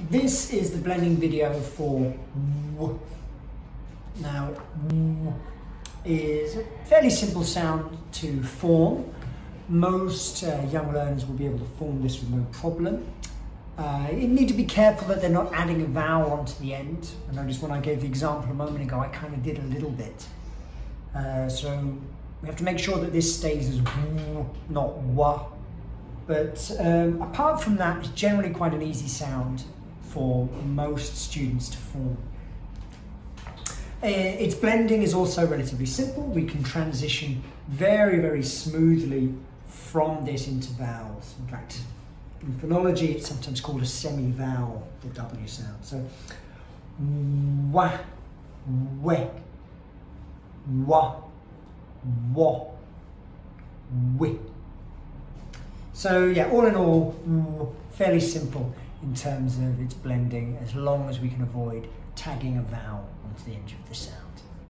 this is the blending video for W. Now, W is a fairly simple sound to form. Most young learners will be able to form this with no problem. You need to be careful that they're not adding a vowel onto the end. I noticed when I gave the example a moment ago, I kind of did a little bit. So we have to make sure that this stays as W, not wa. But apart from that, it's generally quite an easy sound for most students to form. Its blending is also relatively simple. We can transition very, very smoothly from this into vowels. In fact, in phonology, it's sometimes called a semi-vowel, the W sound. So, wa, we, wa, wa, wi. So yeah, all in all, fairly simple in terms of its blending, as long as we can avoid tagging a vowel onto the end of the sound.